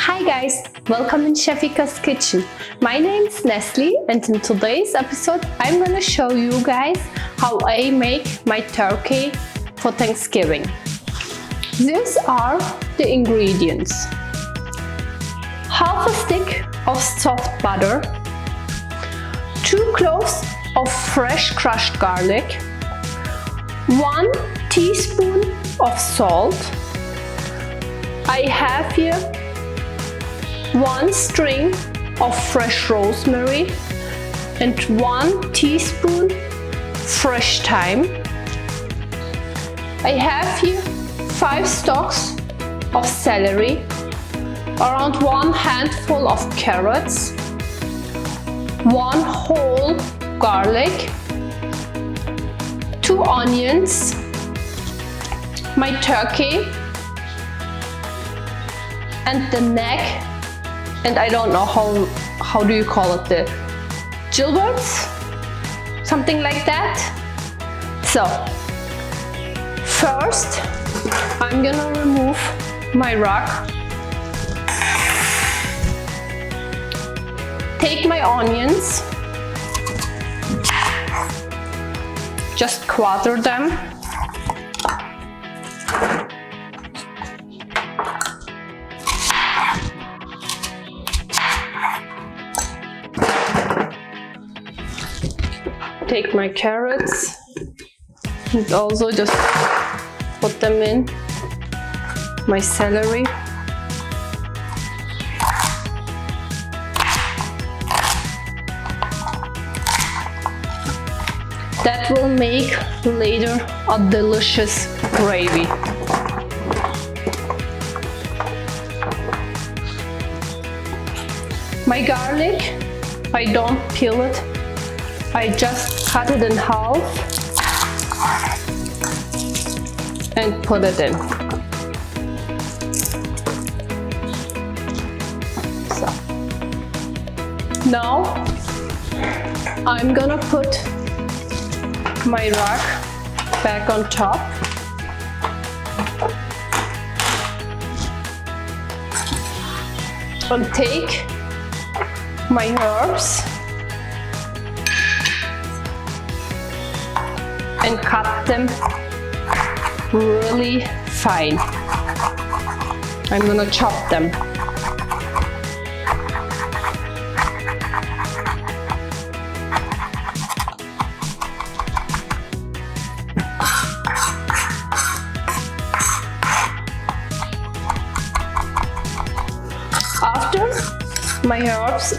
Hi guys, welcome in Chefika's kitchen. My name is Nestle and in today's episode I'm gonna show you guys how I make my turkey for Thanksgiving. These are the ingredients. Half a stick of soft butter, 2 cloves of fresh crushed garlic, 1 teaspoon of salt. I have here 1 string of fresh rosemary and 1 teaspoon fresh thyme. I have here 5 stalks of celery, around 1 handful of carrots, 1 whole garlic, 2 onions, my turkey, and the neck, and I don't know how do you call it, the gilberts, something like that. So first I'm gonna remove my rack, take my onions, just quarter them, take my carrots and also just put them in, my celery, that will make later a delicious gravy. My garlic, I don't peel it, I just cut it in half and put it in. So now I'm gonna put my rack back on top. And take my herbs and cut them really fine. I'm gonna chop them. After my herbs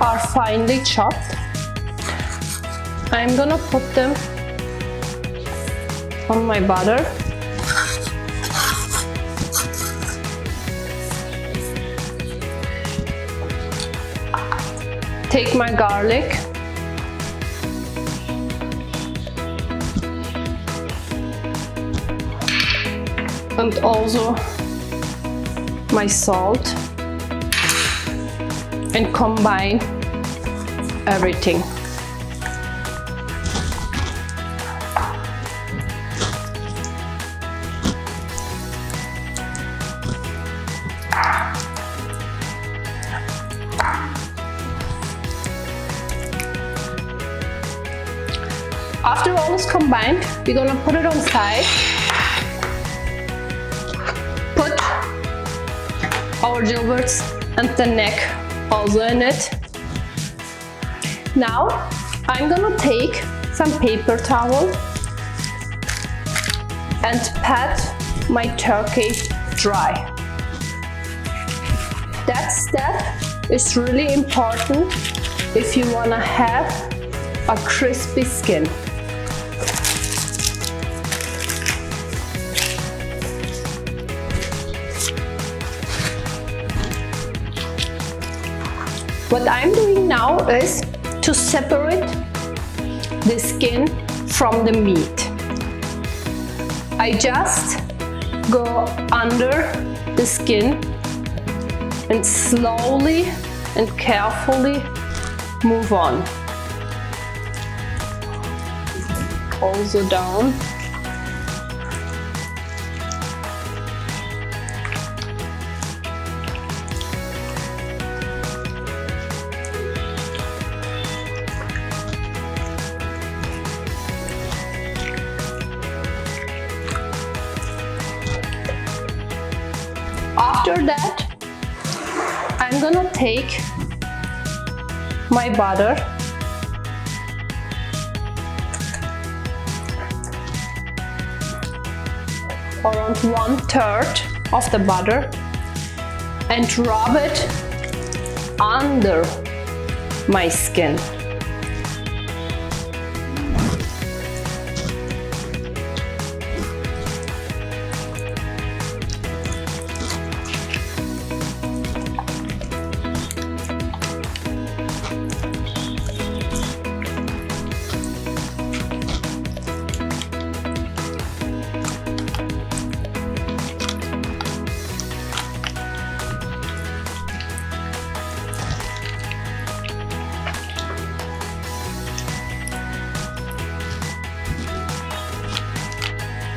are finely chopped, I'm gonna put them on my butter. Take my garlic and also my salt and combine everything. After all is combined, we're gonna put it on side. Put our gilberts and the neck also in it. Now I'm gonna take some paper towel and pat my turkey dry. That step is really important if you wanna have a crispy skin. What I'm doing now is to separate the skin from the meat. I just go under the skin and slowly and carefully move on. Also down. After that, I'm gonna take my butter around 1/3 of the butter and rub it under my skin.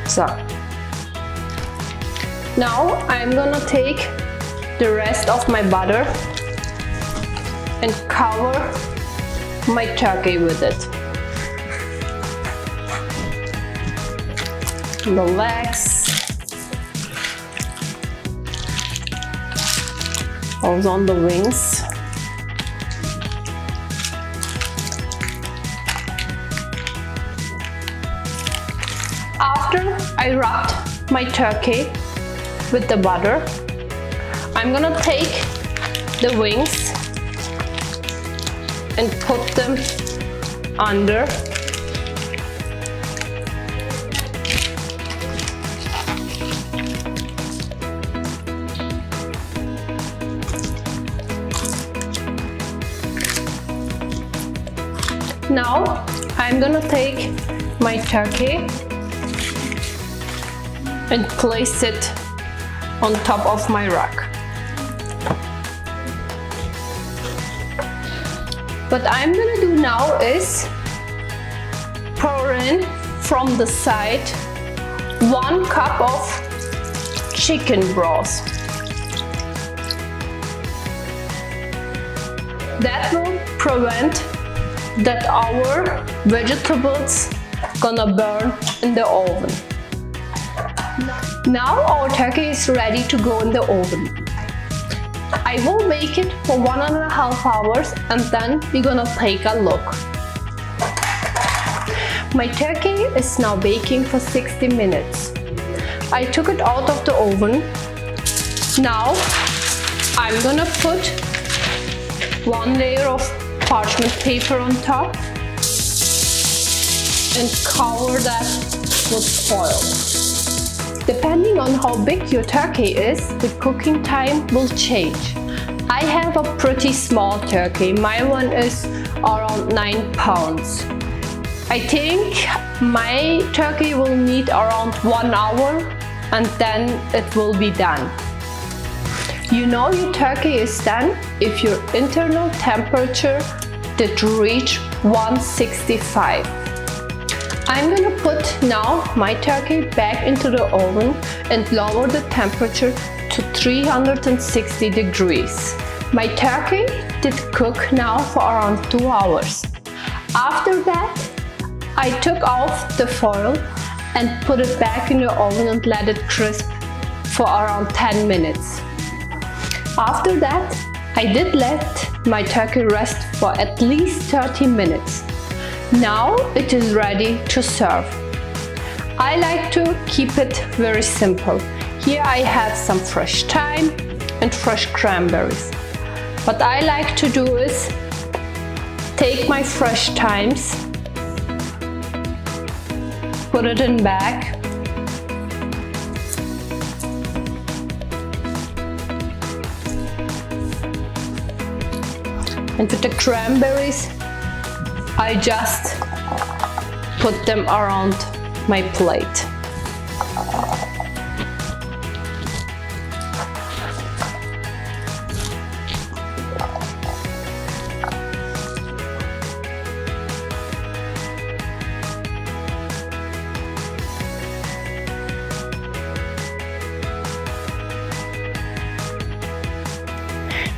So now I'm gonna take the rest of my butter and cover my turkey with it. The legs, also on the wings. After I wrapped my turkey with the butter, I'm gonna take the wings and put them under. Now I'm gonna take my turkey and place it on top of my rack. What I'm gonna do now is pour in from the side 1 cup of chicken broth. That will prevent that our vegetables gonna burn in the oven. Now our turkey is ready to go in the oven. I will bake it for 1.5 hours and then we're gonna take a look. My turkey is now baking for 60 minutes. I took it out of the oven. Now I'm gonna put 1 layer of parchment paper on top and cover that with foil. Depending on how big your turkey is, the cooking time will change. I have a pretty small turkey. My one is around 9 pounds. I think my turkey will need around 1 hour and then it will be done. You know your turkey is done if your internal temperature did reach 165. I'm gonna put now my turkey back into the oven and lower the temperature to 360 degrees. My turkey did cook now for around 2 hours. After that, I took off the foil and put it back in the oven and let it crisp for around 10 minutes. After that, I did let my turkey rest for at least 30 minutes. Now it is ready to serve. I like to keep it very simple. Here I have some fresh thyme and fresh cranberries. What I like to do is take my fresh thymes, put it in bag, and with the cranberries I just put them around my plate.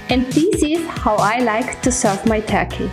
And this is how I like to serve my turkey.